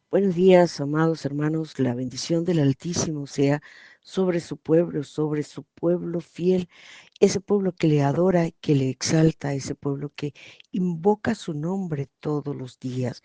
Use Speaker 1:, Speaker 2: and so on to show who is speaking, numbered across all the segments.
Speaker 1: Buenos días, amados hermanos. La bendición del Altísimo sea sobre su pueblo fiel, ese pueblo que le adora, que le exalta, ese pueblo que invoca su nombre todos los días.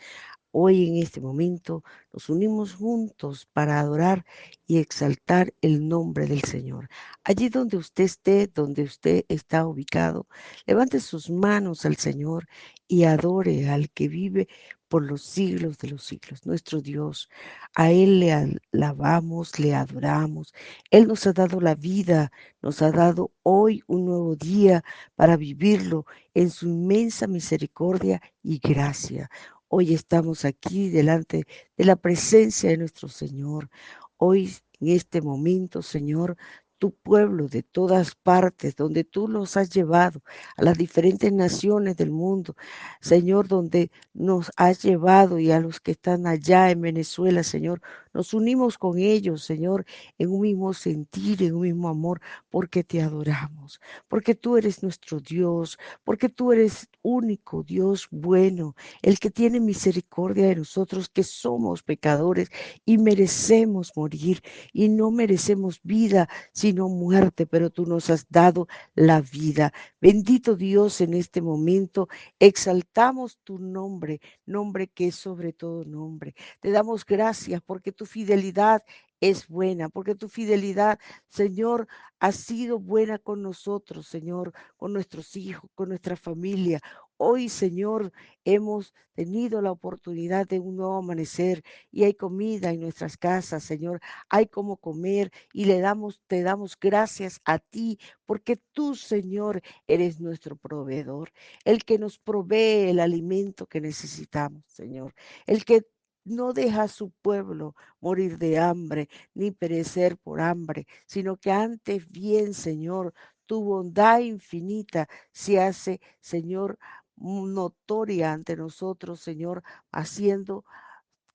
Speaker 1: Hoy en este momento nos unimos juntos para adorar y exaltar el nombre del Señor. Allí donde usted esté, donde usted está ubicado, levante sus manos al Señor y adore al que vive por los siglos de los siglos, nuestro Dios. A Él le alabamos, le adoramos. Él nos ha dado la vida, nos ha dado hoy un nuevo día para vivirlo en su inmensa misericordia y gracia. Hoy estamos aquí delante de la presencia de nuestro Señor. Hoy, en este momento, Señor, tu pueblo de todas partes, donde tú los has llevado a las diferentes naciones del mundo, Señor, donde nos has llevado y a los que están allá en Venezuela, Señor, nos unimos con ellos, Señor, en un mismo sentir, en un mismo amor, porque te adoramos, porque tú eres nuestro Dios, porque tú eres único, Dios bueno, el que tiene misericordia de nosotros que somos pecadores y merecemos morir y no merecemos vida sino muerte, pero tú nos has dado la vida. Bendito Dios, en este momento exaltamos tu nombre, nombre que es sobre todo nombre. Te damos gracias porque tu fidelidad es buena, porque tu fidelidad, Señor, ha sido buena con nosotros, Señor, con nuestros hijos, con nuestra familia. Hoy, Señor, hemos tenido la oportunidad de un nuevo amanecer y hay comida en nuestras casas, Señor. Hay como comer y te damos gracias a ti porque tú, Señor, eres nuestro proveedor, el que nos provee el alimento que necesitamos, Señor, el que no deja a su pueblo morir de hambre ni perecer por hambre, sino que antes bien, Señor, tu bondad infinita se hace, Señor, notoria ante nosotros, Señor, haciendo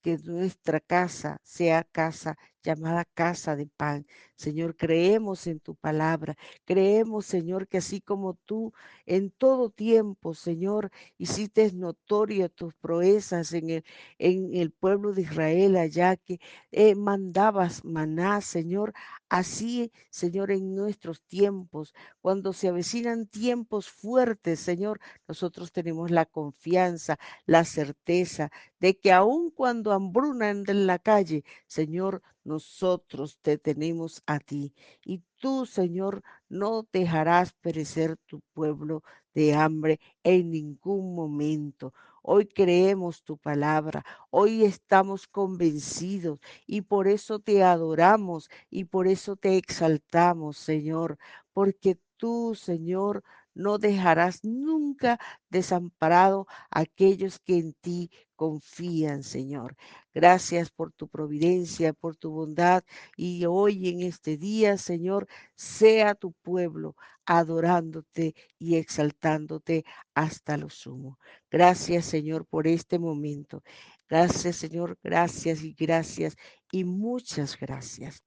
Speaker 1: que nuestra casa sea casa llamada casa de pan. Señor, creemos en tu palabra. Creemos, Señor, que así como tú en todo tiempo, Señor, hiciste notoria tus proezas en el pueblo de Israel, allá que mandabas maná, Señor. Así, Señor, en nuestros tiempos, cuando se avecinan tiempos fuertes, Señor, nosotros tenemos la confianza, la certeza de que aun cuando hambrunan en la calle, Señor, nosotros te tenemos a ti. Y tú, Señor, no dejarás perecer tu pueblo de hambre en ningún momento. Hoy creemos tu palabra, hoy estamos convencidos y por eso te adoramos y por eso te exaltamos, Señor, porque tú, Señor, no dejarás nunca desamparado a aquellos que en ti confían, Señor. Gracias por tu providencia, por tu bondad. Y hoy en este día, Señor, sea tu pueblo adorándote y exaltándote hasta lo sumo. Gracias, Señor, por este momento. Gracias, Señor, gracias y gracias y muchas gracias.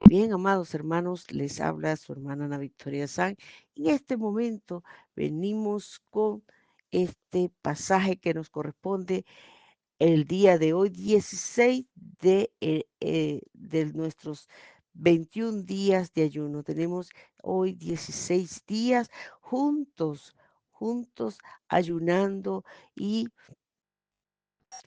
Speaker 1: Bien, amados hermanos, les habla su hermana Ana Victoria San. En este momento venimos con este pasaje que nos corresponde el día de hoy, 16 de nuestros 21 días de ayuno. Tenemos hoy 16 días juntos, juntos ayunando y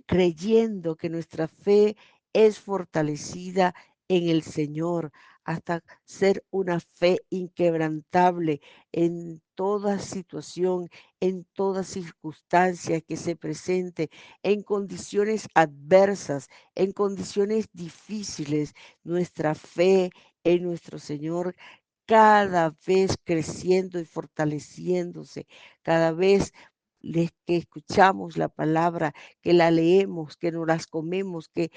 Speaker 1: creyendo que nuestra fe es fortalecida en el Señor hasta ser una fe inquebrantable en toda situación, en toda circunstancia que se presente, en condiciones adversas, en condiciones difíciles. Nuestra fe en nuestro Señor cada vez creciendo y fortaleciéndose, cada vez que escuchamos la palabra, que la leemos, que nos las comemos, que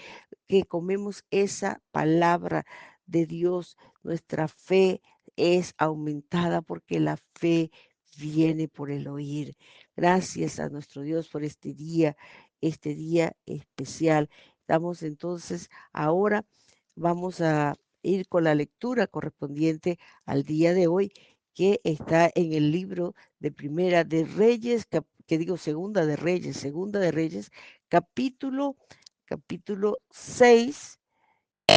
Speaker 1: comemos esa palabra de Dios, nuestra fe es aumentada porque la fe viene por el oír. Gracias a nuestro Dios por este día especial. Damos entonces ahora, vamos a ir con la lectura correspondiente al día de hoy, que está en el libro de Primera de Reyes, que digo Segunda de Reyes, capítulo capítulo 6,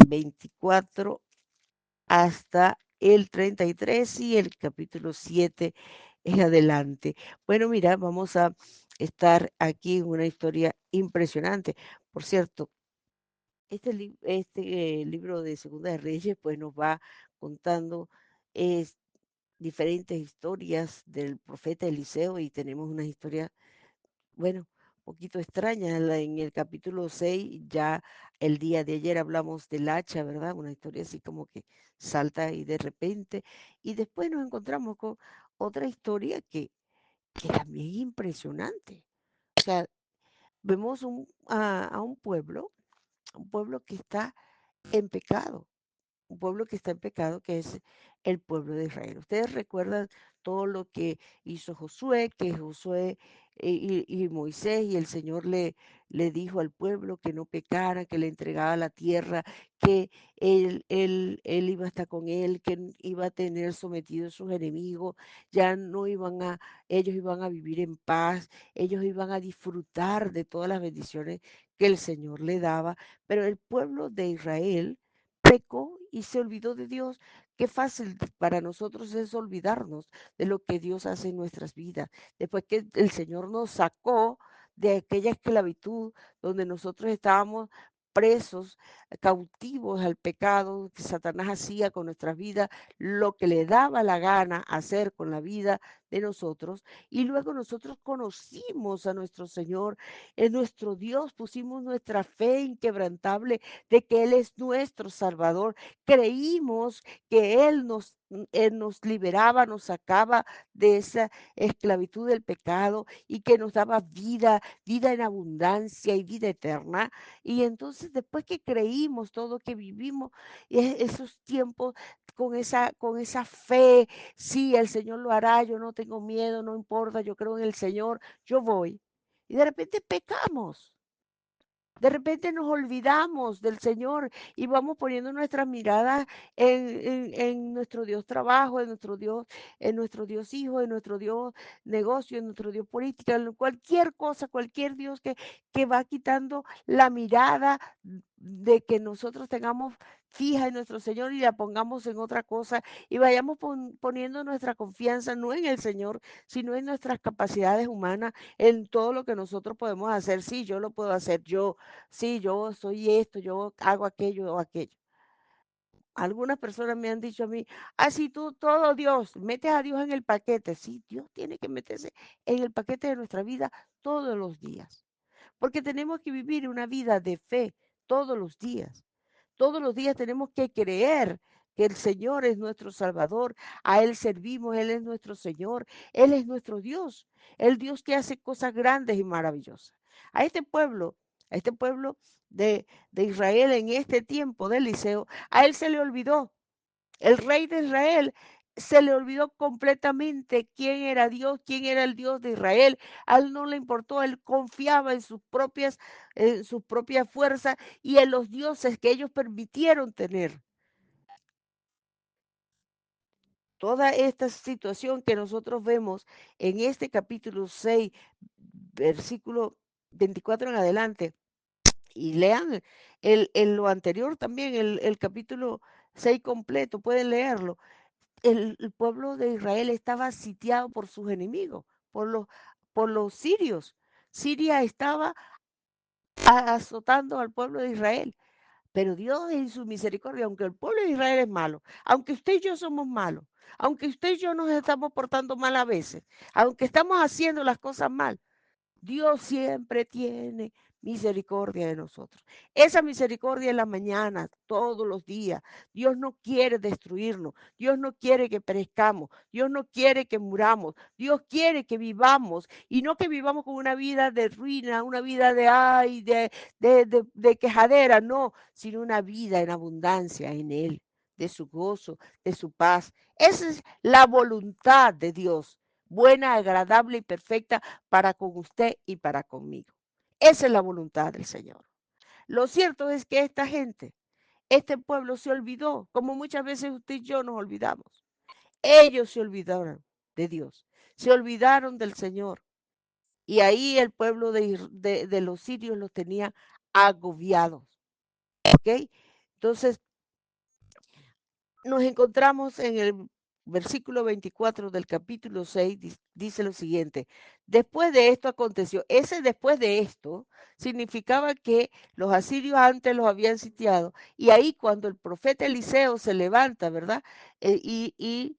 Speaker 1: 24 hasta el 33 y el capítulo 7 en adelante. Bueno, mira, vamos a estar aquí en una historia impresionante. Por cierto, este libro de Segunda de Reyes pues nos va contando eh, diferentes historias del profeta Eliseo y tenemos una historia, bueno, un poquito extraña. En el capítulo 6 ya el día de ayer hablamos del hacha, ¿verdad? Una historia así como que salta y de repente, y después nos encontramos con otra historia que también es impresionante. O sea, vemos a un pueblo que está en pecado, un pueblo que está en pecado, que es el pueblo de Israel. Ustedes recuerdan todo lo que hizo Josué, que Josué y Moisés y el Señor le dijo al pueblo que no pecara, que le entregaba la tierra, que él iba a estar con él, que iba a tener sometidos a sus enemigos, ya no iban a, ellos iban a vivir en paz, ellos iban a disfrutar de todas las bendiciones que el Señor le daba, pero el pueblo de Israel pecó y se olvidó de Dios. Qué fácil para nosotros es olvidarnos de lo que Dios hace en nuestras vidas. Después que el Señor nos sacó de aquella esclavitud donde nosotros estábamos presos, cautivos al pecado que Satanás hacía con nuestras vidas, lo que le daba la gana hacer con la vida de nosotros. Y luego nosotros conocimos a nuestro Señor, en nuestro Dios, pusimos nuestra fe inquebrantable de que Él es nuestro Salvador. Creímos que Él nos liberaba, nos sacaba de esa esclavitud del pecado y que nos daba vida, vida en abundancia y vida eterna. Y entonces después que creímos todo, que vivimos esos tiempos con esa fe, sí, el Señor lo hará, yo no tengo miedo, no importa, yo creo en el Señor, yo voy. Y de repente pecamos. De repente nos olvidamos del Señor y vamos poniendo nuestras miradas en nuestro Dios trabajo, en nuestro Dios hijo, en nuestro Dios negocio, en nuestro Dios política, en cualquier cosa, cualquier Dios que va quitando la mirada de que nosotros tengamos fija en nuestro Señor y la pongamos en otra cosa y vayamos poniendo nuestra confianza no en el Señor, sino en nuestras capacidades humanas, en todo lo que nosotros podemos hacer. Sí, yo lo puedo hacer yo. Sí, yo soy esto, yo hago aquello o aquello. Algunas personas me han dicho a mí, así tú todo Dios, metes a Dios en el paquete. Sí, Dios tiene que meterse en el paquete de nuestra vida todos los días, porque tenemos que vivir una vida de fe todos los días. Todos los días tenemos que creer que el Señor es nuestro Salvador, a Él servimos, Él es nuestro Señor, Él es nuestro Dios, el Dios que hace cosas grandes y maravillosas. A este pueblo de Israel en este tiempo de Eliseo, a Él se le olvidó, el rey de Israel se le olvidó completamente quién era Dios, quién era el Dios de Israel. A él no le importó, él confiaba en sus propias fuerzas y en los dioses que ellos permitieron tener. Toda esta situación que nosotros vemos en este capítulo 6, versículo 24 en adelante, y lean lo anterior también, el capítulo 6 completo, pueden leerlo. El pueblo de Israel estaba sitiado por sus enemigos, por los sirios. Siria estaba azotando al pueblo de Israel. Pero Dios en su misericordia, aunque el pueblo de Israel es malo, aunque usted y yo somos malos, aunque usted y yo nos estamos portando mal a veces, aunque estamos haciendo las cosas mal, Dios siempre tiene misericordia de nosotros. Esa misericordia en la mañana, todos los días. Dios no quiere destruirnos. Dios no quiere que perezcamos. Dios no quiere que muramos. Dios quiere que vivamos y no que vivamos con una vida de ruina, una vida de ay, de quejadera, no, sino una vida en abundancia en Él, de su gozo, de su paz. Esa es la voluntad de Dios, buena, agradable y perfecta para con usted y para conmigo. Esa es la voluntad del Señor. Lo cierto es que esta gente, este pueblo se olvidó, como muchas veces usted y yo nos olvidamos. Ellos se olvidaron de Dios, se olvidaron del Señor. Y ahí el pueblo de los sirios los tenía agobiados. ¿Ok? Entonces, nos encontramos en el versículo 24 del capítulo 6, dice lo siguiente, después de esto aconteció, ese después de esto significaba que los asirios antes los habían sitiado, y ahí cuando el profeta Eliseo se levanta, ¿verdad? Y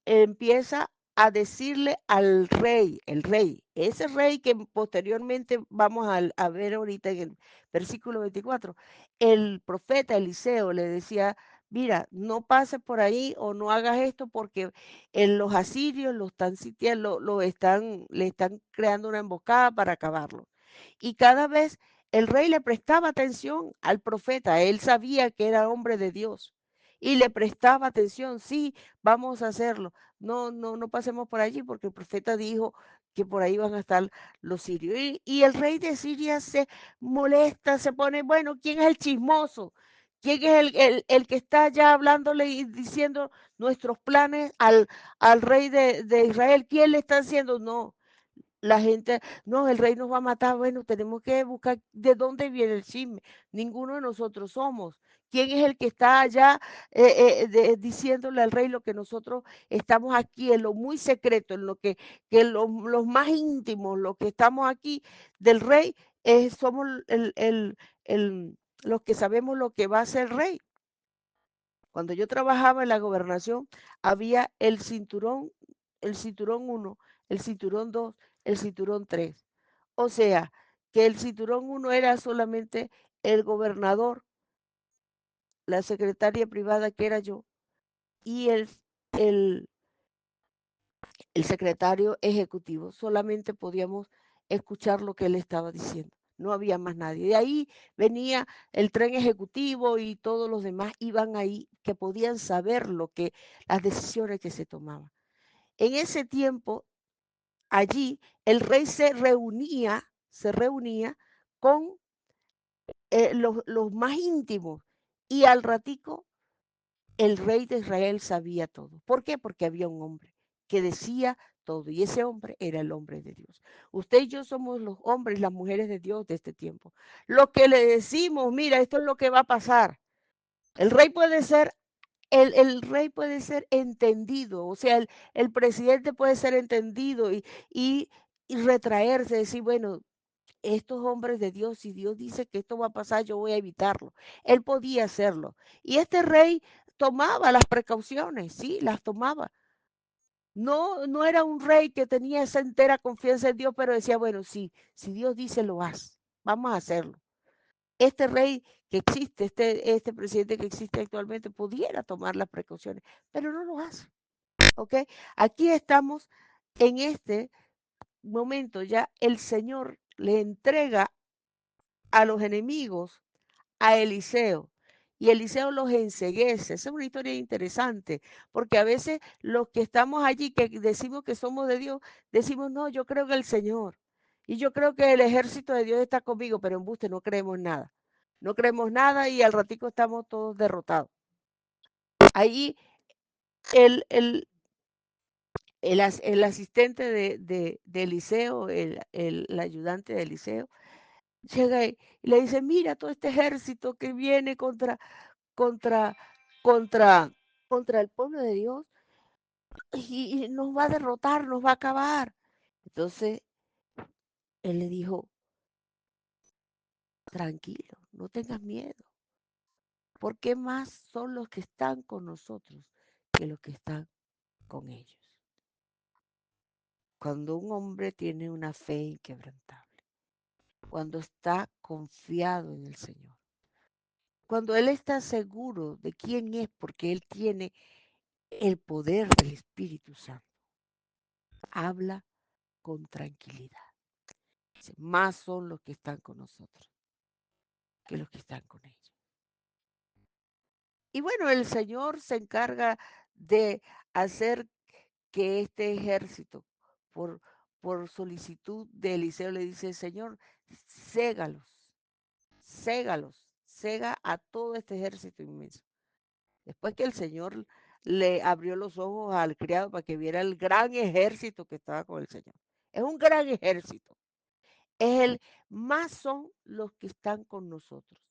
Speaker 1: empieza a decirle al rey, el rey, ese rey que posteriormente vamos a ver ahorita en el versículo 24, el profeta Eliseo le decía, mira, no pases por ahí o no hagas esto porque los asirios lo están sitiando, le están creando una emboscada para acabarlo. Y cada vez el rey le prestaba atención al profeta, él sabía que era hombre de Dios. Y le prestaba atención, sí, vamos a hacerlo. No pasemos por allí porque el profeta dijo que por ahí van a estar los sirios. Y el rey de Siria se molesta, se pone, bueno, ¿quién es el chismoso? ¿Quién es el que está ya hablándole y diciendo nuestros planes al rey de Israel? ¿Quién le está haciendo? No, la gente, no, el rey nos va a matar. Bueno, tenemos que buscar de dónde viene el chisme. Ninguno de nosotros somos. ¿Quién es el que está allá diciéndole al rey lo que nosotros estamos aquí en lo muy secreto, en lo que los más íntimos, lo que estamos aquí del rey, somos los que sabemos lo que va a hacer el rey? Cuando yo trabajaba en la gobernación, había el cinturón uno, el cinturón 2, el cinturón 3. O sea, que el cinturón uno era solamente el gobernador, la secretaria privada que era yo, y el, el secretario ejecutivo. Solamente podíamos escuchar lo que él estaba diciendo. No había más nadie. De ahí venía el tren ejecutivo y todos los demás iban ahí que podían saber las decisiones que se tomaban. En ese tiempo, allí, el rey se reunía con los más íntimos y al ratico el rey de Israel sabía todo. ¿Por qué? Porque había un hombre que decía todo y ese hombre era el hombre de Dios. Usted y yo somos los hombres, las mujeres de Dios de este tiempo. Lo que le decimos, mira, esto es lo que va a pasar. El rey puede ser el rey puede ser entendido, o sea, el presidente puede ser entendido y, y retraerse, decir, bueno, estos hombres de Dios, si Dios dice que esto va a pasar, yo voy a evitarlo. Él podía hacerlo. Y este rey tomaba las precauciones, sí, las tomaba. No era un rey que tenía esa entera confianza en Dios, pero decía, bueno, sí, si Dios dice, lo haz, vamos a hacerlo. Este rey que existe, este presidente que existe actualmente, pudiera tomar las precauciones, pero no lo hace. ¿Ok? Aquí estamos en este momento, ya el Señor le entrega a los enemigos a Eliseo. Y Eliseo los enceguece. Esa es una historia interesante, porque a veces los que estamos allí, que decimos que somos de Dios, decimos, no, yo creo que el Señor. Y yo creo que el ejército de Dios está conmigo, pero en buste no creemos nada. No creemos nada y al ratico estamos todos derrotados. Ahí el, el, el asistente de Eliseo, el ayudante de Eliseo, llega y le dice, mira todo este ejército que viene contra, contra, contra el pueblo de Dios y nos va a derrotar, nos va a acabar. Entonces él le dijo, tranquilo, no tengas miedo, porque más son los que están con nosotros que los que están con ellos. Cuando un hombre tiene una fe inquebrantable, cuando está confiado en el Señor, cuando él está seguro de quién es, porque él tiene el poder del Espíritu Santo, habla con tranquilidad. Más son los que están con nosotros que los que están con ellos. Y bueno, el Señor se encarga de hacer que este ejército, por, por solicitud de Eliseo, le dice, Señor, ségalos, ségalos, cega a todo este ejército inmenso. Después que el Señor le abrió los ojos al criado para que viera el gran ejército que estaba con el Señor. Es un gran ejército. Es el más son los que están con nosotros.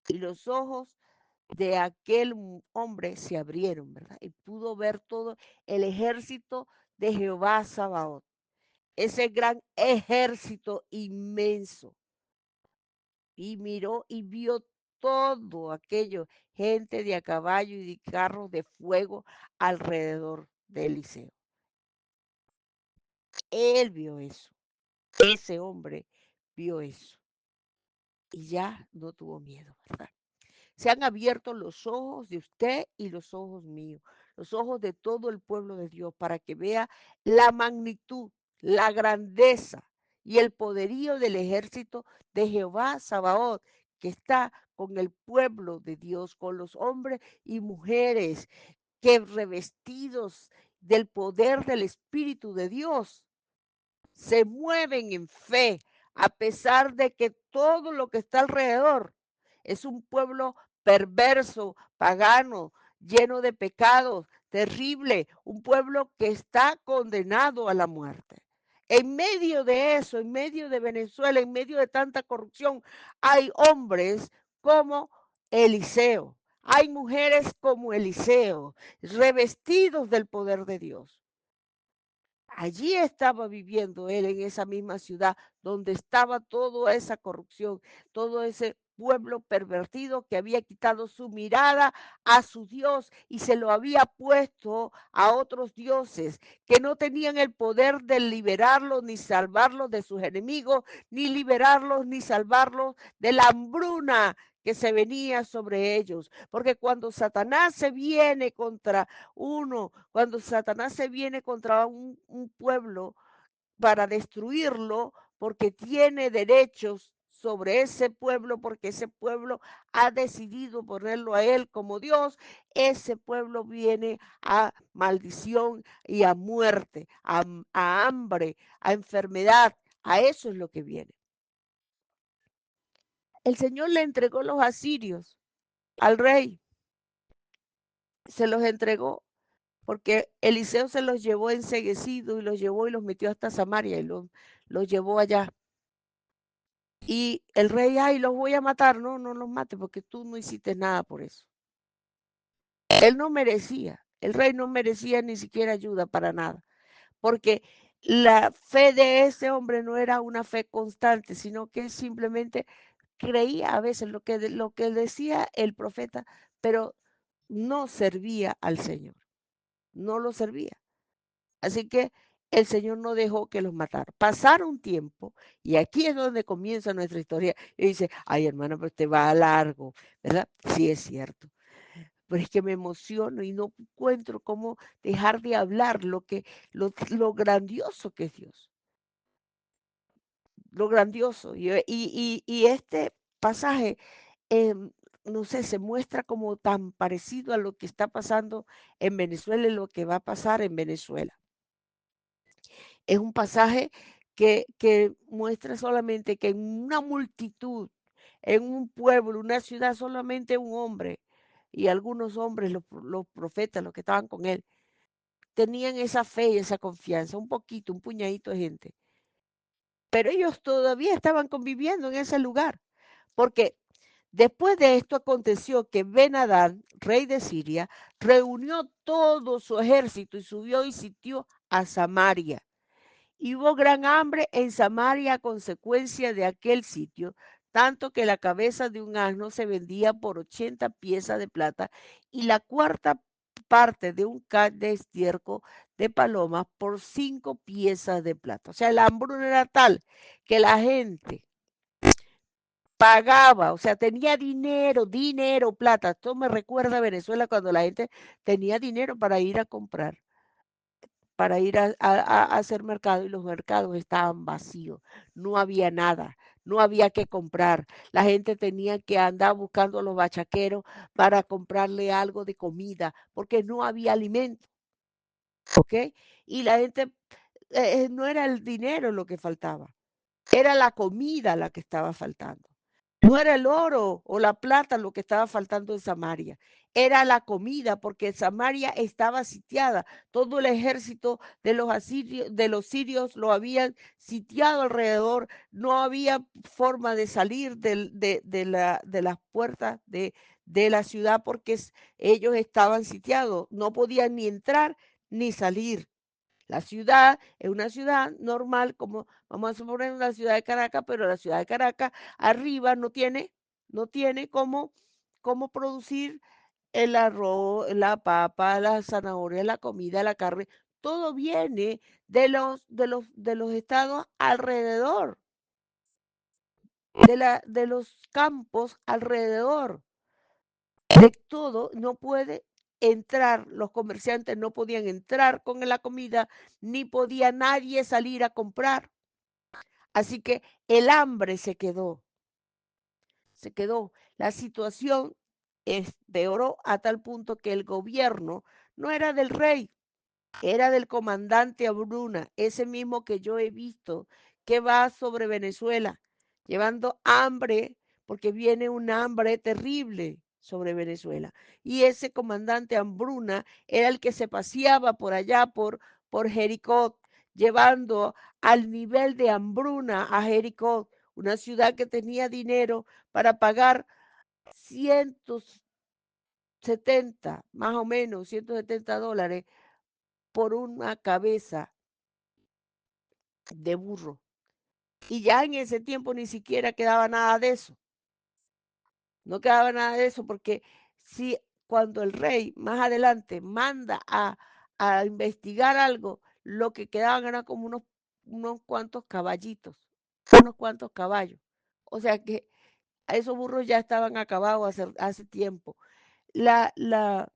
Speaker 1: Y los ojos de aquel hombre se abrieron, ¿verdad? Y pudo ver todo el ejército de Jehová Sabaoth, ese gran ejército inmenso. Y miró y vio todo aquello, gente de a caballo y de carros de fuego alrededor de Eliseo. Él vio eso, ese hombre vio eso y ya no tuvo miedo, ¿verdad? Se han abierto los ojos de usted y los ojos míos, los ojos de todo el pueblo de Dios, para que vea la magnitud, la grandeza y el poderío del ejército de Jehová Sabaoth, que está con el pueblo de Dios, con los hombres y mujeres que revestidos del poder del Espíritu de Dios se mueven en fe, a pesar de que todo lo que está alrededor es un pueblo perverso, pagano, lleno de pecados, terrible, un pueblo que está condenado a la muerte. En medio de eso, en medio de Venezuela, en medio de tanta corrupción, hay hombres como Eliseo, hay mujeres como Eliseo, revestidos del poder de Dios. Allí estaba viviendo él en esa misma ciudad donde estaba toda esa corrupción, todo ese pueblo pervertido que había quitado su mirada a su Dios y se lo había puesto a otros dioses que no tenían el poder de liberarlos ni salvarlos de sus enemigos, ni liberarlos ni salvarlos de la hambruna que se venía sobre ellos. Porque cuando Satanás se viene contra uno, cuando Satanás se viene contra un pueblo para destruirlo, porque tiene derechos sobre ese pueblo, porque ese pueblo ha decidido ponerlo a él como Dios, ese pueblo viene a maldición y a muerte, a hambre, a enfermedad, a eso es lo que viene. El Señor le entregó los asirios al rey, se los entregó porque Eliseo se los llevó enseguecido y los llevó y los metió hasta Samaria y los llevó allá. Y el rey, ay, los voy a matar. No, no los mate porque tú no hiciste nada por eso. Él no merecía, el rey no merecía ni siquiera ayuda para nada, porque la fe de ese hombre no era una fe constante, sino que simplemente creía a veces lo que decía el profeta, pero no servía al Señor, no lo servía. Así que el Señor no dejó que los matara. Pasaron un tiempo y aquí es donde comienza nuestra historia. Y dice, ay hermano, pero te va a largo, ¿verdad? Sí es cierto. Pero es que me emociono y no encuentro cómo dejar de hablar lo grandioso que es Dios, lo grandioso. Y este pasaje, eh, no sé, se muestra como tan parecido a lo que está pasando en Venezuela y lo que va a pasar en Venezuela. Es un pasaje que muestra solamente que en una multitud, en un pueblo, una ciudad, solamente un hombre y algunos hombres, los profetas, los que estaban con él, tenían esa fe y esa confianza, un poquito, un puñadito de gente. Pero ellos todavía estaban conviviendo en ese lugar, porque después de esto aconteció que Ben-Hadad, rey de Siria, reunió todo su ejército y subió y sitió a Samaria. Y hubo gran hambre en Samaria a consecuencia de aquel sitio, tanto que la cabeza de un asno se vendía por 80 piezas de plata y la cuarta parte de un cat de estiércol de palomas por 5 piezas de plata. O sea, la hambruna era tal que la gente pagaba, o sea, tenía dinero, plata. Esto me recuerda a Venezuela cuando la gente tenía dinero para ir a comprar, para ir a hacer mercado y los mercados estaban vacíos, no había nada, no había que comprar. La gente tenía que andar buscando a los bachaqueros para comprarle algo de comida porque no había alimento, ¿ok? Y la gente, no era el dinero lo que faltaba, era la comida la que estaba faltando. No era el oro o la plata lo que estaba faltando en Samaria, era la comida, porque Samaria estaba sitiada. Todo el ejército de los sirios lo habían sitiado alrededor. No había forma de salir de las puertas de la ciudad porque ellos estaban sitiados. No podían ni entrar ni salir. La ciudad es una ciudad normal, como vamos a suponer una ciudad de Caracas, pero la ciudad de Caracas arriba no tiene cómo producir el arroz, la papa, la zanahoria, la comida, la carne. Todo viene de los estados alrededor, de los campos alrededor. De todo no puede entrar, los comerciantes no podían entrar con la comida, ni podía nadie salir a comprar. Así que el hambre se quedó. La situación empeoró a tal punto que el gobierno no era del rey, era del comandante Abruna, ese mismo que yo he visto que va sobre Venezuela, llevando hambre, porque viene un hambre terrible sobre Venezuela. Y ese comandante Hambruna era el que se paseaba por allá, por Jericó, llevando al nivel de hambruna a Jericó, una ciudad que tenía dinero para pagar 170, más o menos, $170 por una cabeza de burro. Y ya en ese tiempo ni siquiera quedaba nada de eso. No quedaba nada de eso porque si cuando el rey más adelante manda a investigar algo, lo que quedaban eran como unos cuantos caballitos, unos cuantos caballos. O sea que esos burros ya estaban acabados hace tiempo. La, la,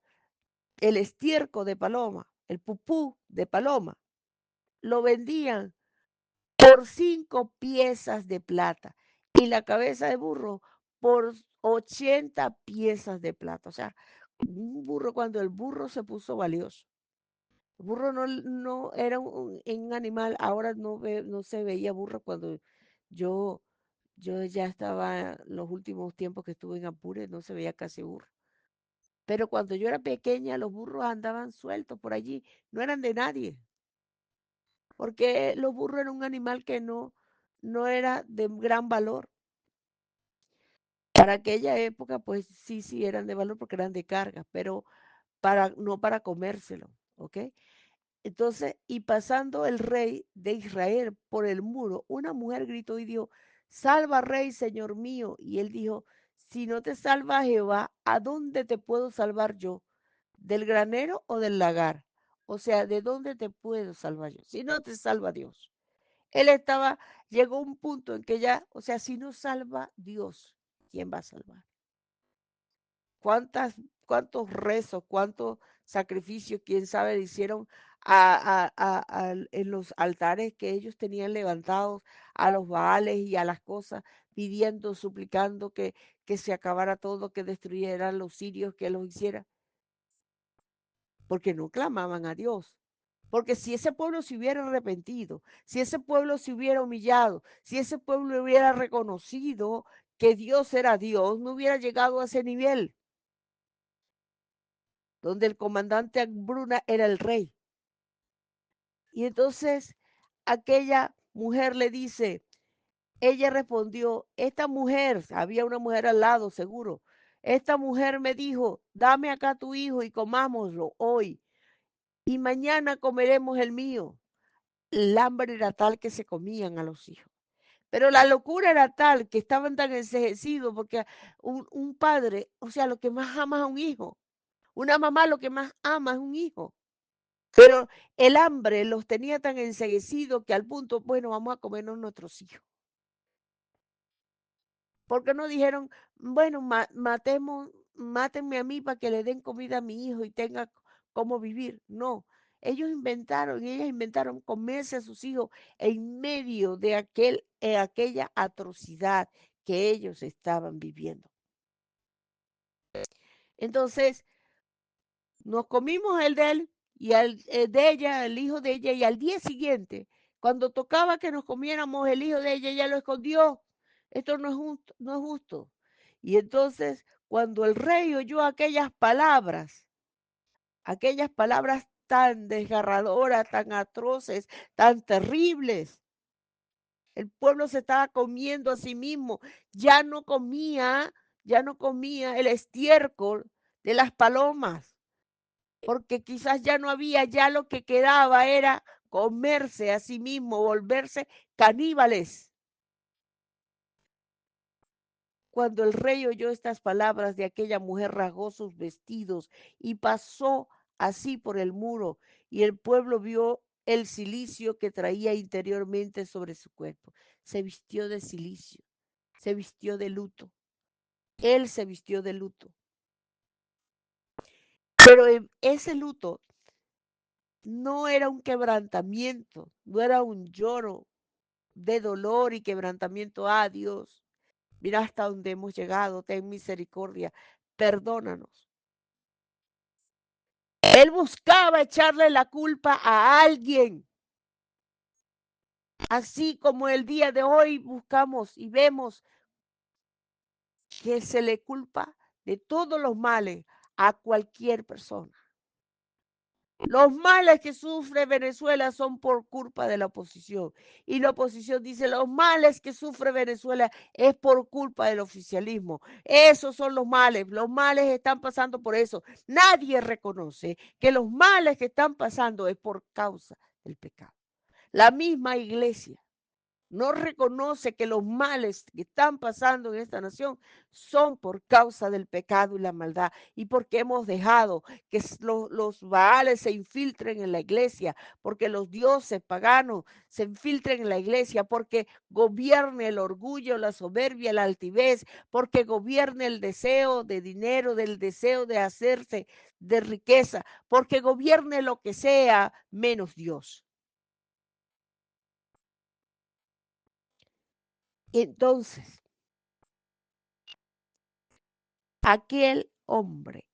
Speaker 1: el estiércol de paloma, el pupú de paloma, lo vendían por 5 piezas de plata y la cabeza de burro por 80 piezas de plata. O sea, un burro, cuando el burro se puso valioso. El burro no era un animal, ahora no se veía burro cuando yo, yo ya estaba, los últimos tiempos que estuve en Apure, no se veía casi burro. Pero cuando yo era pequeña, los burros andaban sueltos por allí, no eran de nadie, porque los burros eran un animal que no era de gran valor. Para aquella época, pues sí eran de valor porque eran de carga, pero no para comérselo, ¿ok? Entonces, y pasando el rey de Israel por el muro, una mujer gritó y dijo, salva rey, señor mío. Y él dijo, si no te salva Jehová, ¿a dónde te puedo salvar yo? ¿Del granero o del lagar? O sea, ¿de dónde te puedo salvar yo? Si no te salva Dios. Llegó un punto en que ya, o sea, si no salva Dios, ¿quién va a salvar? ¿Cuántos rezos, cuántos sacrificios, quién sabe, le hicieron en los altares que ellos tenían levantados a los Baales y a las cosas, pidiendo, suplicando que se acabara todo, que destruyeran los sirios, que los hiciera, porque no clamaban a Dios. Porque si ese pueblo se hubiera arrepentido, si ese pueblo se hubiera humillado, si ese pueblo hubiera reconocido que Dios era Dios, no hubiera llegado a ese nivel donde el comandante Bruna era el rey. Y entonces aquella mujer le dice, ella respondió, esta mujer, había una mujer al lado seguro, esta mujer me dijo, dame acá tu hijo y comámoslo hoy y mañana comeremos el mío. El hambre era tal que se comían a los hijos. Pero la locura era tal que estaban tan enseguecidos porque un padre, o sea, lo que más ama es a un hijo. Una mamá lo que más ama es un hijo. Pero el hambre los tenía tan enseguecidos que al punto, bueno, vamos a comernos nuestros hijos. Porque no dijeron, bueno, mátenme a mí para que le den comida a mi hijo y tenga cómo vivir? No, ellas inventaron comerse a sus hijos en medio de aquella atrocidad que ellos estaban viviendo. Entonces, nos comimos el de él y de ella, el hijo de ella, y al día siguiente, cuando tocaba que nos comiéramos el hijo de ella, ella lo escondió. esto no es justo, no es justo. Y entonces, cuando el rey oyó aquellas palabras tan desgarradoras, tan atroces, tan terribles, el pueblo se estaba comiendo a sí mismo, ya no comía, ya no comía el estiércol de las palomas, porque quizás ya no había, ya lo que quedaba era comerse a sí mismo, volverse caníbales. Cuando el rey oyó estas palabras de aquella mujer, rasgó sus vestidos y pasó así por el muro, y el pueblo vio el cilicio que traía interiormente sobre su cuerpo. Se vistió de cilicio, se vistió de luto. Él se vistió de luto. Pero ese luto no era un quebrantamiento, no era un lloro de dolor y quebrantamiento. Ah, Dios, mira hasta dónde hemos llegado, ten misericordia, perdónanos. Él buscaba echarle la culpa a alguien, así como el día de hoy buscamos y vemos que se le culpa de todos los males a cualquier persona. Los males que sufre Venezuela son por culpa de la oposición. Y la oposición dice, los males que sufre Venezuela es por culpa del oficialismo. Esos son los males están pasando por eso. Nadie reconoce que los males que están pasando es por causa del pecado. La misma iglesia no reconoce que los males que están pasando en esta nación son por causa del pecado y la maldad y porque hemos dejado que los baales se infiltren en la iglesia, porque los dioses paganos se infiltren en la iglesia, porque gobierne el orgullo, la soberbia, la altivez, porque gobierne el deseo de dinero, del deseo de hacerse de riqueza, porque gobierne lo que sea menos Dios. Entonces, aquel hombre,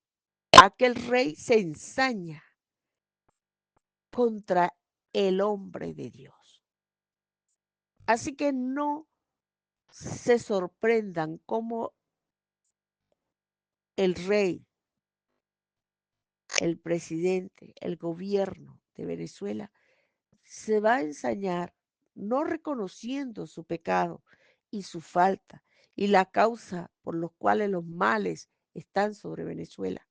Speaker 1: aquel rey se ensaña contra el hombre de Dios. Así que no se sorprendan cómo el rey, el presidente, el gobierno de Venezuela se va a ensañar no reconociendo su pecado y su falta y la causa por los cuales los males están sobre Venezuela.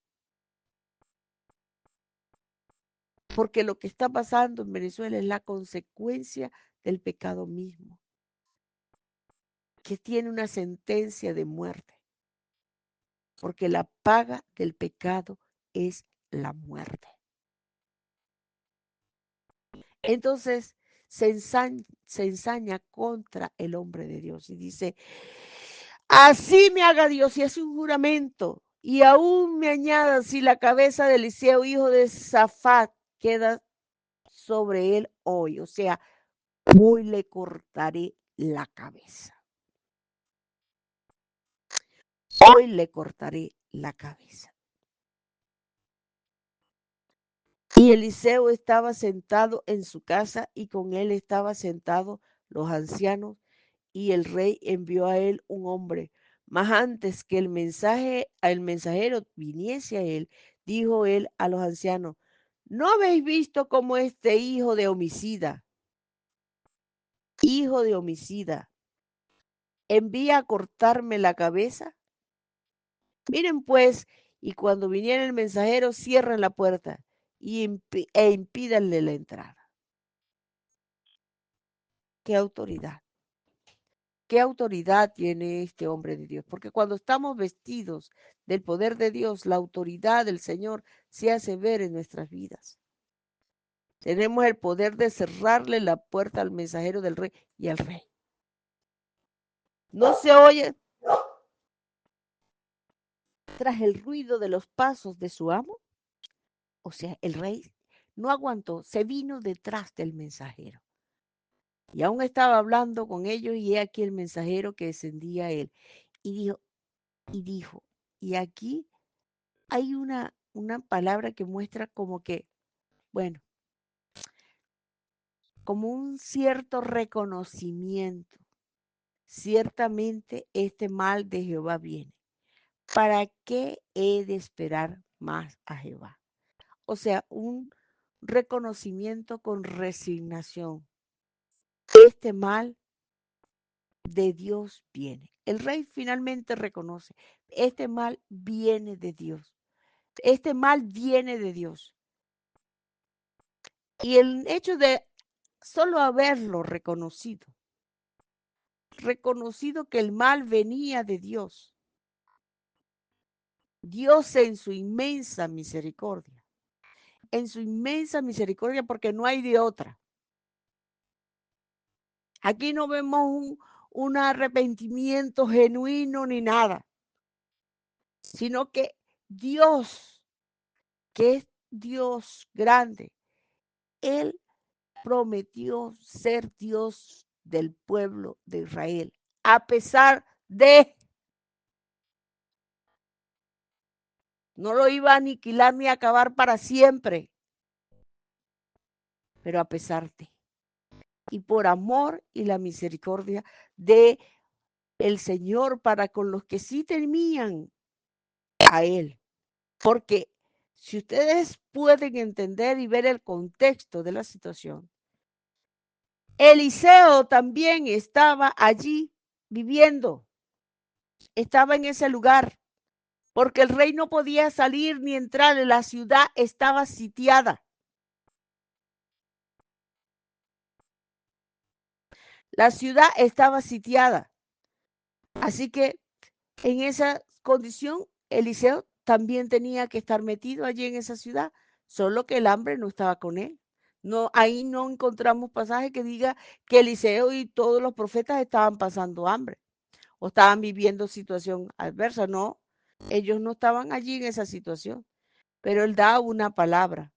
Speaker 1: Porque lo que está pasando en Venezuela es la consecuencia del pecado mismo, que tiene una sentencia de muerte, porque la paga del pecado es la muerte. Entonces se ensaña contra el hombre de Dios y dice, así me haga Dios, y hace un juramento, y aún me añada si la cabeza de Eliseo, hijo de Safat, queda sobre él hoy, o sea, hoy le cortaré la cabeza. Hoy le cortaré la cabeza. Y Eliseo estaba sentado en su casa y con él estaban sentados los ancianos y el rey envió a él un hombre. Mas antes que el mensajero viniese a él, dijo él a los ancianos, ¿no habéis visto cómo este hijo de homicida, envía a cortarme la cabeza? Miren pues, y cuando viniera el mensajero, cierren la puerta e impídanle la entrada. ¿Qué autoridad? ¿Qué autoridad tiene este hombre de Dios? Porque cuando estamos vestidos del poder de Dios, la autoridad del Señor se hace ver en nuestras vidas. Tenemos el poder de cerrarle la puerta al mensajero del rey y al rey. No se oye tras el ruido de los pasos de su amo. O sea, el rey no aguantó, se vino detrás del mensajero. Y aún estaba hablando con ellos y he aquí el mensajero que descendía a él. Y dijo, y aquí hay una palabra que muestra como que, bueno, como un cierto reconocimiento. ciertamente este mal de Jehová viene. ¿Para qué he de esperar más a Jehová? O sea, un reconocimiento con resignación. Este mal de Dios viene. El rey finalmente reconoce, este mal viene de Dios. Este mal viene de Dios. Y el hecho de solo haberlo reconocido, que el mal venía de Dios, Dios en su inmensa misericordia, porque no hay de otra. Aquí no vemos un arrepentimiento genuino ni nada, sino que Dios, que es Dios grande, Él prometió ser Dios del pueblo de Israel, a pesar de, no lo iba a aniquilar ni a acabar para siempre, pero a pesar de, y por amor y la misericordia de el Señor para con los que sí temían a Él. Porque si ustedes pueden entender y ver el contexto de la situación, Eliseo también estaba allí viviendo, estaba en ese lugar, porque el rey no podía salir ni entrar, la ciudad estaba sitiada. La ciudad estaba sitiada. Así que en esa condición, Eliseo también tenía que estar metido allí en esa ciudad, solo que el hambre no estaba con él. No, ahí no encontramos pasaje que diga que Eliseo y todos los profetas estaban pasando hambre o estaban viviendo situación adversa. No, ellos no estaban allí en esa situación, pero él da una palabra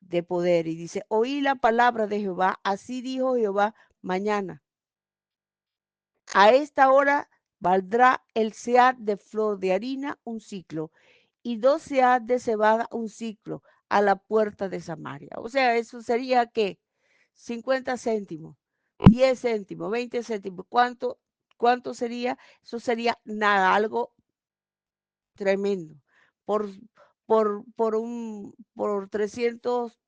Speaker 1: de poder y dice, oí la palabra de Jehová, así dijo Jehová, mañana a esta hora valdrá el sead de flor de harina un ciclo y 2 sead de cebada un ciclo a la puerta de Samaria. O sea, eso sería que 50 céntimos, 10 céntimos, 20 céntimos. ¿Cuánto sería? Eso sería nada, algo tremendo. Por, por 300,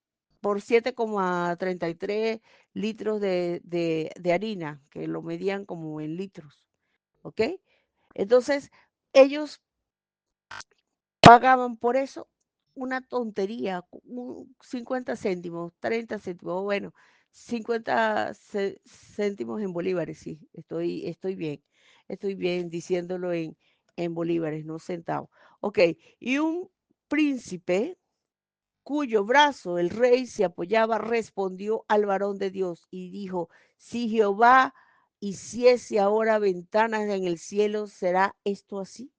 Speaker 1: por 7,33 litros de harina, que lo medían como en litros. ¿Ok? Entonces, ellos pagaban por eso una tontería, 50 céntimos, 30 céntimos, bueno, 50 céntimos en bolívares, sí, estoy bien diciéndolo en bolívares, no centavos. Ok, y un príncipe cuyo brazo el rey se apoyaba, respondió al varón de Dios y dijo, si Jehová hiciese ahora ventanas en el cielo, ¿será esto así?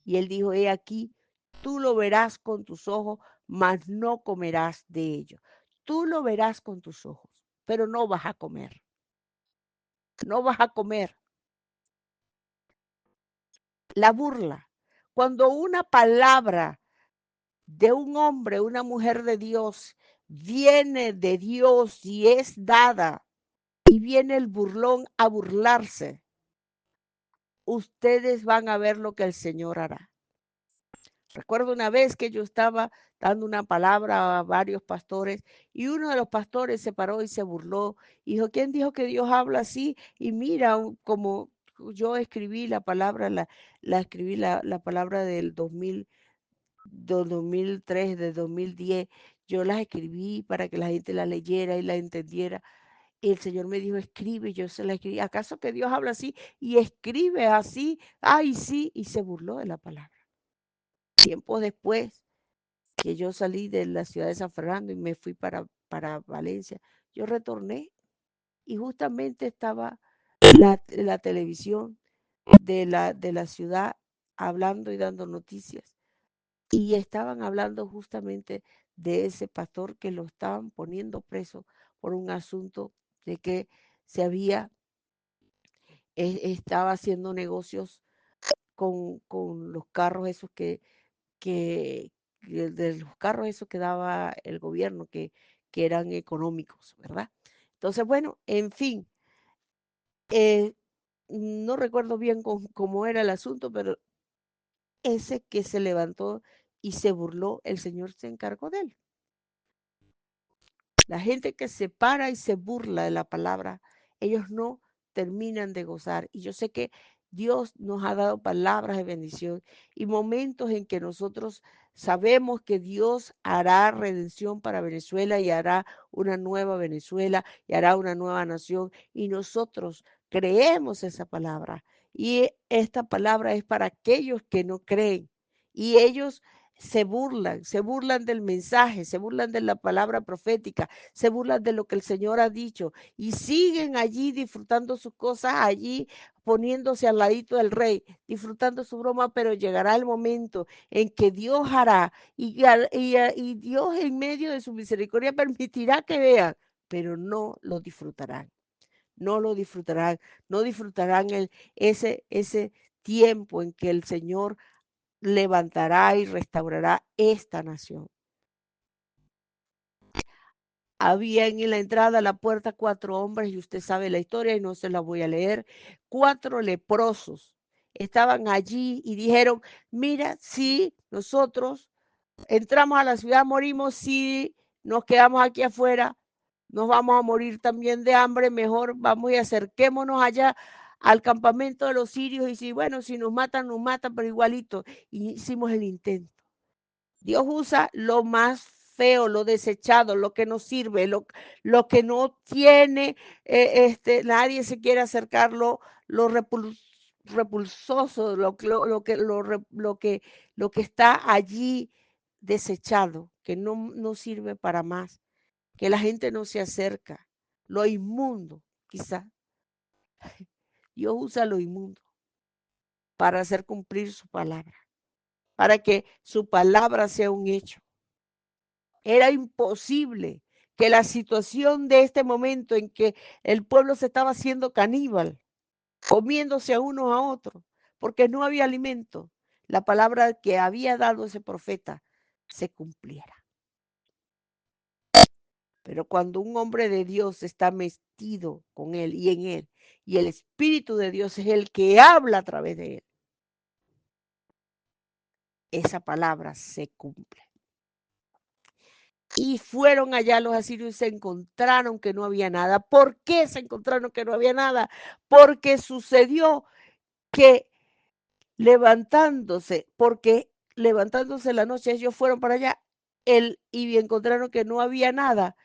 Speaker 1: Y él dijo, he aquí, tú lo verás con tus ojos, mas no comerás de ello. Tú lo verás con tus ojos, pero no vas a comer. No vas a comer. La burla. Cuando una palabra de un hombre, una mujer de Dios, viene de Dios y es dada, y viene el burlón a burlarse, ustedes van a ver lo que el Señor hará. Recuerdo una vez que yo estaba dando una palabra a varios pastores y uno de los pastores se paró y se burló. Y dijo, ¿quién dijo que Dios habla así? Y mira, como yo escribí la palabra, escribí la palabra del 2003, de 2010, yo las escribí para que la gente la leyera y la entendiera. Y el Señor me dijo, escribe, yo se la escribí. ¿Acaso que Dios habla así y escribe así? Ay, sí, y se burló de la palabra. Tiempo después que yo salí de la ciudad de San Fernando y me fui para Valencia, yo retorné y justamente estaba la televisión de la ciudad hablando y dando noticias. Y estaban hablando justamente de ese pastor que lo estaban poniendo preso por un asunto de que se había, estaba haciendo negocios con los carros esos que de los carros esos que daba el gobierno, que eran económicos, ¿verdad? Entonces, bueno, en fin, no recuerdo bien cómo era el asunto, pero ese que se levantó y se burló, el Señor se encargó de él. La gente que se para y se burla de la palabra, ellos no terminan de gozar. Y yo sé que Dios nos ha dado palabras de bendición y momentos en que nosotros sabemos que Dios hará redención para Venezuela y hará una nueva Venezuela y hará una nueva nación. Y nosotros creemos esa palabra. Y esta palabra es para aquellos que no creen. Y ellos se burlan del mensaje, se burlan de la palabra profética, se burlan de lo que el Señor ha dicho y siguen allí disfrutando sus cosas, allí poniéndose al ladito del rey, disfrutando su broma, pero llegará el momento en que Dios hará y Dios en medio de su misericordia permitirá que vean, pero no lo disfrutarán. No lo disfrutarán, no disfrutarán ese tiempo en que el Señor levantará y restaurará esta nación. Había en la entrada a la puerta 4 hombres, y usted sabe la historia y no se la voy a leer, 4 leprosos estaban allí y dijeron, mira, si nosotros entramos a la ciudad, morimos, si nos quedamos aquí afuera, nos vamos a morir también de hambre, mejor vamos y acerquémonos allá al campamento de los sirios y si, bueno, si nos matan, pero igualito. Y hicimos el intento. Dios usa lo más feo, lo desechado, lo que no sirve, lo que no tiene, nadie se quiere acercar, lo repulsoso, lo que está allí desechado, que no sirve para más, que la gente no se acerca, lo inmundo, quizá. Dios usa lo inmundo para hacer cumplir su palabra, para que su palabra sea un hecho. Era imposible que la situación de este momento en que el pueblo se estaba haciendo caníbal, comiéndose a unos a otros, porque no había alimento, la palabra que había dado ese profeta se cumpliera. Pero cuando un hombre de Dios está metido con él y en él, y el Espíritu de Dios es el que habla a través de él, esa palabra se cumple. Y fueron allá los asirios y se encontraron que no había nada. ¿Por qué se encontraron que no había nada? Porque sucedió que levantándose la noche, ellos fueron para allá y encontraron que no había nada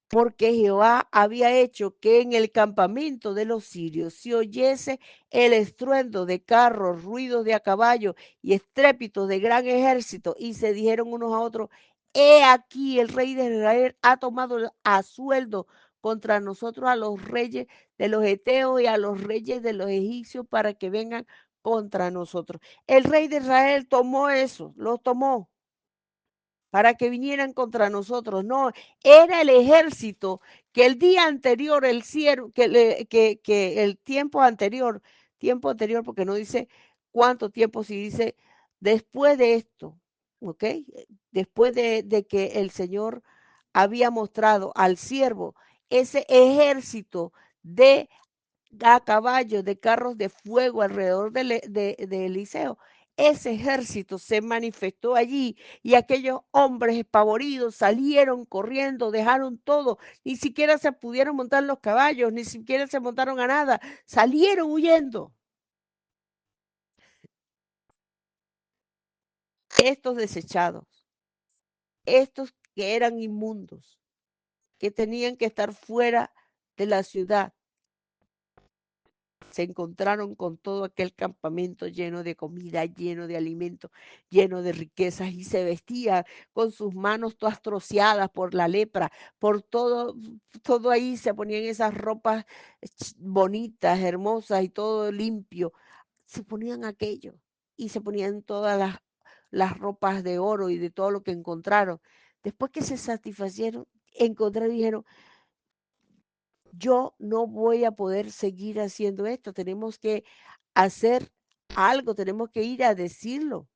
Speaker 1: porque Jehová había hecho que en el campamento de los sirios se oyese el estruendo de carros, ruidos de a caballo y estrépito de gran ejército, y se dijeron unos a otros, he aquí el rey de Israel ha tomado a sueldo contra nosotros a los reyes de los Eteos y a los reyes de los egipcios para que vengan contra nosotros. El rey de Israel tomó eso, lo tomó para que vinieran contra nosotros. No, era el ejército que el día anterior, el siervo, que el tiempo anterior, porque no dice cuánto tiempo, si dice después de esto, ¿ok? Después de que el Señor había mostrado al siervo ese ejército de a caballo, de carros de fuego alrededor de Eliseo. Ese ejército se manifestó allí y aquellos hombres espavoridos salieron corriendo, dejaron todo, ni siquiera se pudieron montar los caballos, ni siquiera se montaron a nada, salieron huyendo. Estos desechados, estos que eran inmundos, que tenían que estar fuera de la ciudad, se encontraron con todo aquel campamento lleno de comida, lleno de alimentos, lleno de riquezas y se vestían con sus manos todas troceadas por la lepra, por todo ahí se ponían esas ropas bonitas, hermosas y todo limpio. Se ponían aquello y se ponían todas las ropas de oro y de todo lo que encontraron. Después que se satisfacieron, encontraron y dijeron, yo no voy a poder seguir haciendo esto, tenemos que hacer algo, tenemos que ir a decirlo.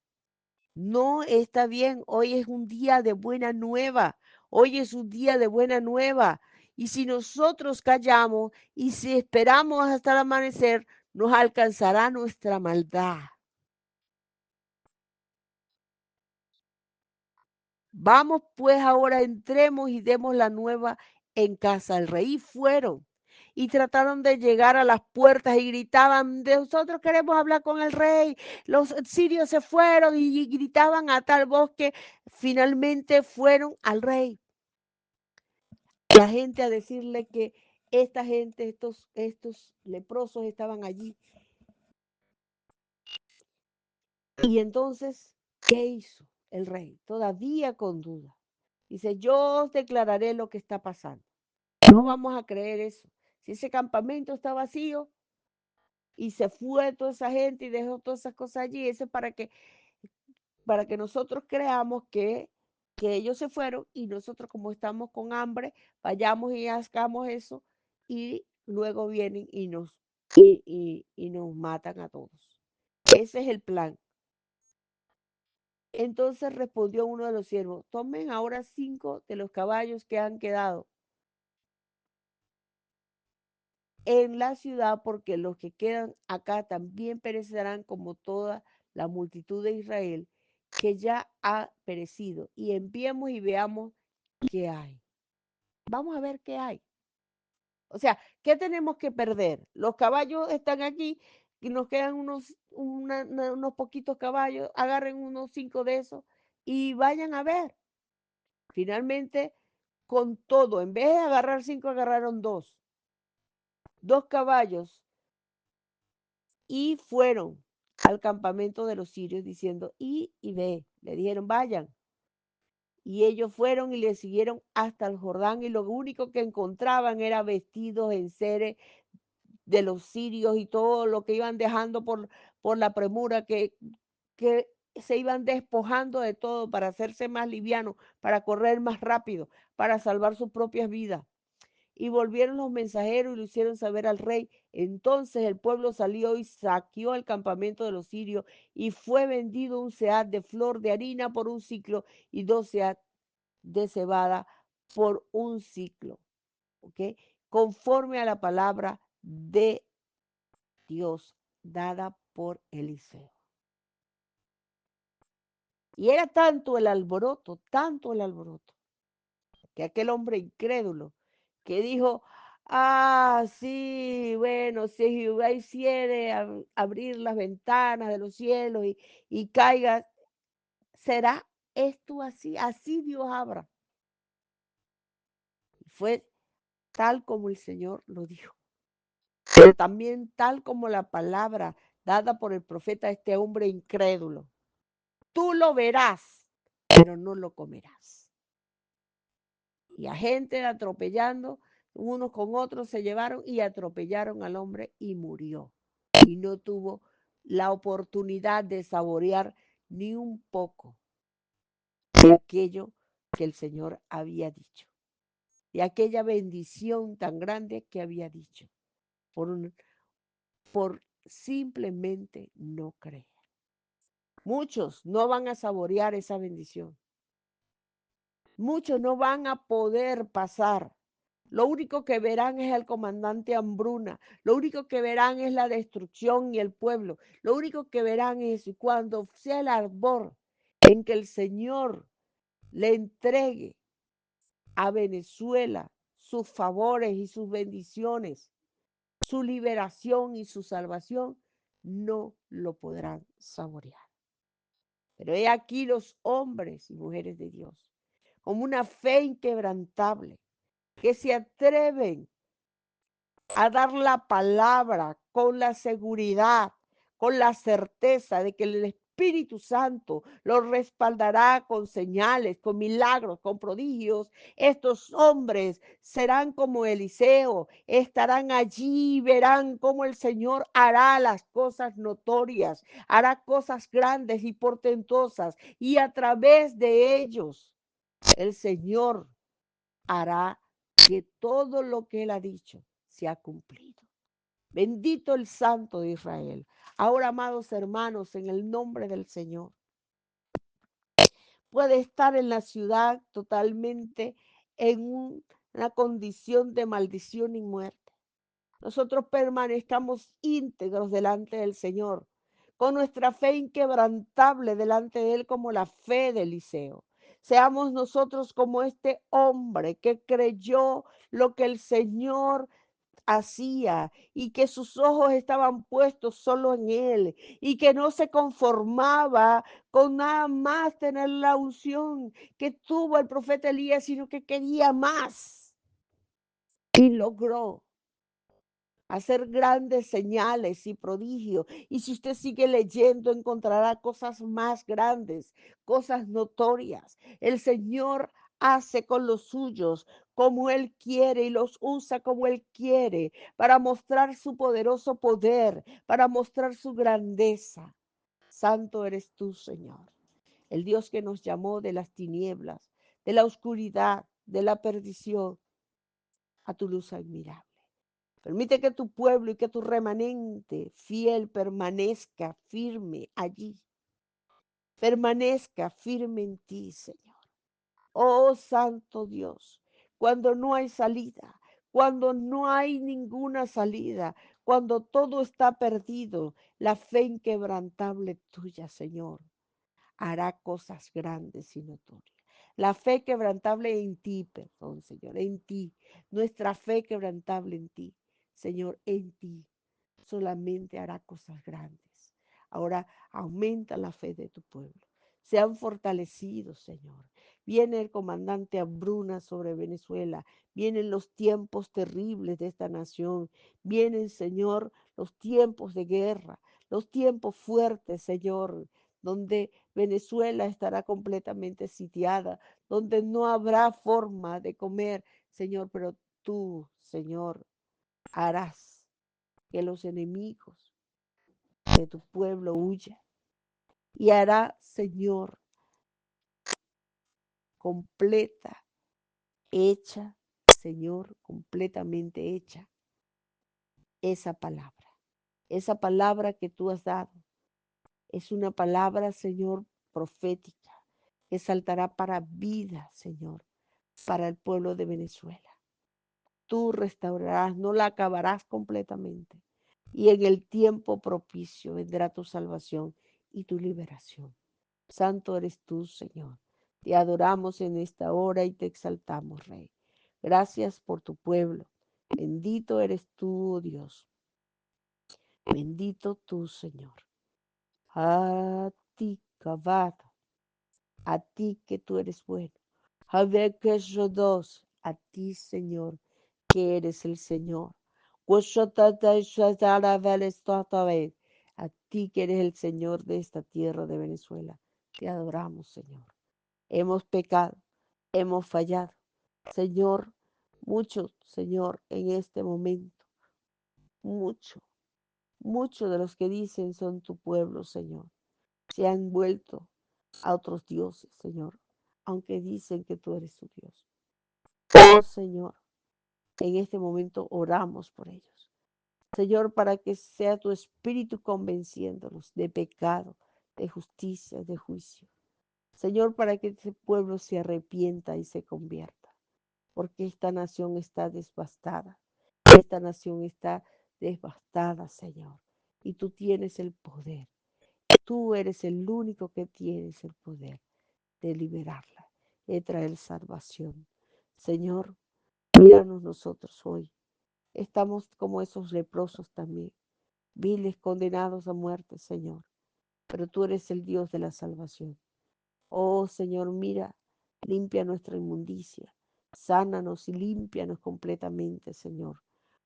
Speaker 1: No está bien, hoy es un día de buena nueva, hoy es un día de buena nueva Y si nosotros callamos y si esperamos hasta el amanecer, nos alcanzará nuestra maldad. Vamos pues ahora, entremos y demos la nueva en casa del rey. Y fueron y trataron de llegar a las puertas y gritaban, nosotros queremos hablar con el rey. Los sirios se fueron y gritaban a tal voz que finalmente fueron al rey. La gente a decirle que esta gente, estos leprosos estaban allí. Y entonces, ¿qué hizo el rey? Todavía con duda. Dice, yo os declararé lo que está pasando. No vamos a creer eso. Si ese campamento está vacío y se fue toda esa gente y dejó todas esas cosas allí, eso es para que nosotros creamos que ellos se fueron y nosotros como estamos con hambre, vayamos y hagamos eso y luego vienen y nos matan a todos. Ese es el plan. Entonces respondió uno de los siervos, tomen ahora 5 de los caballos que han quedado en la ciudad, porque los que quedan acá también perecerán como toda la multitud de Israel, que ya ha perecido. Y enviemos y veamos qué hay. Vamos a ver qué hay. O sea, ¿qué tenemos que perder? Los caballos están aquí y nos quedan unos poquitos caballos, agarren unos 5 de esos y vayan a ver. Finalmente, con todo, en vez de agarrar 5, agarraron 2. 2 caballos y fueron al campamento de los sirios diciendo, y ve, le dijeron, vayan. Y ellos fueron y le siguieron hasta el Jordán y lo único que encontraban era vestidos en seres de los sirios y todo lo que iban dejando por la premura, que se iban despojando de todo para hacerse más livianos, para correr más rápido, para salvar sus propias vidas. Y volvieron los mensajeros y lo hicieron saber al rey. Entonces el pueblo salió y saqueó el campamento de los sirios y fue vendido un sead de flor de harina por un ciclo y 2 sead de cebada por un ciclo. ¿Ok? Conforme a la palabra de Dios dada por Eliseo. Y era tanto el alboroto, que aquel hombre incrédulo que dijo, sí, bueno, si Jehová hiciere abrir las ventanas de los cielos y caiga, será esto así, así Dios abra. Fue tal como el Señor lo dijo, pero también tal como la palabra dada por el profeta a este hombre incrédulo. Tú lo verás, pero no lo comerás. Y a gente atropellando, unos con otros se llevaron y atropellaron al hombre y murió. Y no tuvo la oportunidad de saborear ni un poco de aquello que el Señor había dicho, de aquella bendición tan grande que había dicho, por simplemente no creer. Muchos no van a saborear esa bendición. Muchos no van a poder pasar. Lo único que verán es el comandante Hambruna. Lo único que verán es la destrucción y el pueblo. Lo único que verán es cuando sea el arbor en que el Señor le entregue a Venezuela sus favores y sus bendiciones, su liberación y su salvación, no lo podrán saborear. Pero he aquí los hombres y mujeres de Dios, como una fe inquebrantable, que se atreven a dar la palabra con la seguridad, con la certeza de que el Espíritu Santo los respaldará con señales, con milagros, con prodigios. Estos hombres serán como Eliseo, estarán allí, verán cómo el Señor hará las cosas notorias, hará cosas grandes y portentosas, y a través de ellos el Señor hará que todo lo que Él ha dicho se ha cumplido. Bendito el Santo de Israel. Ahora, amados hermanos, en el nombre del Señor, puede estar en la ciudad totalmente en un una condición de maldición y muerte. Nosotros permanezcamos íntegros delante del Señor, con nuestra fe inquebrantable delante de Él como la fe de Eliseo. Seamos nosotros como este hombre que creyó lo que el Señor hacía y que sus ojos estaban puestos solo en Él y que no se conformaba con nada más tener la unción que tuvo el profeta Elías, sino que quería más y logró hacer grandes señales y prodigios. Y si usted sigue leyendo, encontrará cosas más grandes, cosas notorias. El Señor hace con los suyos como Él quiere y los usa como Él quiere para mostrar su poderoso poder, para mostrar su grandeza. Santo eres tú, Señor, el Dios que nos llamó de las tinieblas, de la oscuridad, de la perdición, a tu luz admirable. Permite que tu pueblo y que tu remanente fiel permanezca firme allí. Permanezca firme en ti, Señor. Oh Santo Dios, cuando no hay salida, cuando no hay ninguna salida, cuando todo está perdido, la fe inquebrantable tuya, Señor, hará cosas grandes y notorias. La fe quebrantable en ti, perdón, Señor, en ti. Nuestra fe quebrantable en ti, Señor, en ti. Solamente hará cosas grandes. Ahora aumenta la fe de tu pueblo. Sean fortalecidos, Señor. Viene el comandante Hambruna sobre Venezuela. Vienen los tiempos terribles de esta nación. Vienen, Señor, los tiempos de guerra, los tiempos fuertes, Señor, donde Venezuela estará completamente sitiada, donde no habrá forma de comer, Señor, pero tú, Señor, harás que los enemigos de tu pueblo huyan y hará, Señor, completa, hecha, Señor, completamente hecha esa palabra que tú has dado. Es una palabra, Señor, profética, que saltará para vida, Señor, para el pueblo de Venezuela. Tú restaurarás, no la acabarás completamente. Y en el tiempo propicio vendrá tu salvación y tu liberación. Santo eres tú, Señor. Te adoramos en esta hora y te exaltamos, Rey. Gracias por tu pueblo. Bendito eres tú, oh Dios. Bendito tú, Señor. A ti, Cavado. A ti que tú eres bueno. A ti, Señor, que eres el Señor. A ti que eres el Señor de esta tierra de Venezuela. Te adoramos, Señor. Hemos pecado, hemos fallado. Señor, muchos, Señor, en este momento, muchos de los que dicen son tu pueblo, Señor, se han vuelto a otros dioses, Señor, aunque dicen que tú eres su Dios. Oh, Señor, en este momento oramos por ellos. Señor, para que sea tu espíritu convenciéndolos de pecado, de justicia, de juicio. Señor, para que ese pueblo se arrepienta y se convierta, porque esta nación está devastada. Esta nación está devastada, Señor, y tú tienes el poder. Tú eres el único que tienes el poder de liberarla, de traer salvación. Señor, míranos nosotros hoy. Estamos como esos leprosos también, viles condenados a muerte, Señor, pero tú eres el Dios de la salvación. Oh Señor, mira, limpia nuestra inmundicia, sánanos y límpianos completamente, Señor.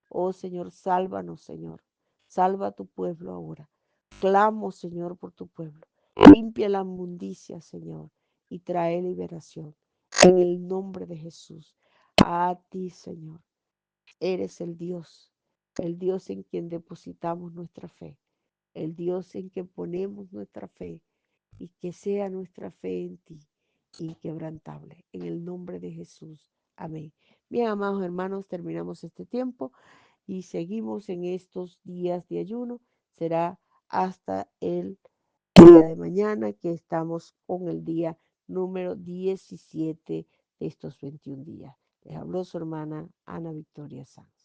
Speaker 1: Oh Señor, sálvanos, Señor. Salva a tu pueblo ahora. Clamo, Señor, por tu pueblo. Limpia la inmundicia, Señor, y trae liberación. En el nombre de Jesús. A ti, Señor. Eres el Dios en quien depositamos nuestra fe, el Dios en quien ponemos nuestra fe y que sea nuestra fe en ti inquebrantable. En el nombre de Jesús. Amén. Bien, amados hermanos, terminamos este tiempo y seguimos en estos días de ayuno. Será hasta el día de mañana que estamos con el día número 17 de estos 21 días. Les habló su hermana Ana Victoria Sanz.